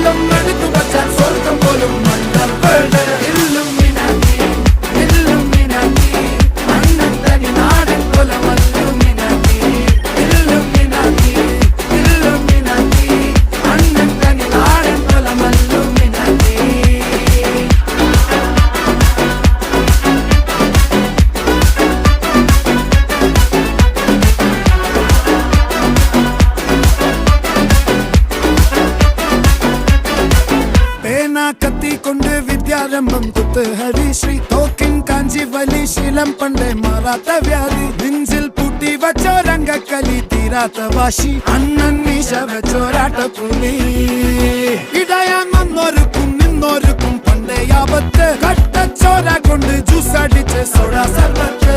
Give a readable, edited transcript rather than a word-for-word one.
കാലം എടുത്തു വച്ചാൽ സ്വർഗം പോലും മണ്ണപ്പേട് ഇല്ലുമിനാറ്റി ഇല്ലുമിനാറ്റി അണ്ണത്തനി നാടൻ കൊലമല്ലുമിനാറ്റി ഇല്ലുമിനാറ്റി ഇല്ലുമിനാറ്റി അണ്ണത്തനി നാടൻ കൊലമല്ലുമിനാറ്റി കത്തി കൊണ്ട് വിദ്യാരംഭം കുത്ത് ഹരിശ്രീ തോക്കിൻ കാഞ്ചി വലി ശീലം പണ്ടേ മാറാത്ത വ്യാധി നെഞ്ചിൽ പൂട്ടി വച്ചോരംഗക്കലി തീരാത്ത വാശി അണ്ണൻ മീശ വെച്ചോരാട്ട പുലി ഇടയാൻ വന്നോർക്കും നിന്നോർക്കും പണ്ടേ ആപത്ത് കട്ടച്ചോര കൊണ്ട് ജ്യൂസ് അടിച്ച് സോഡ സർബത്ത്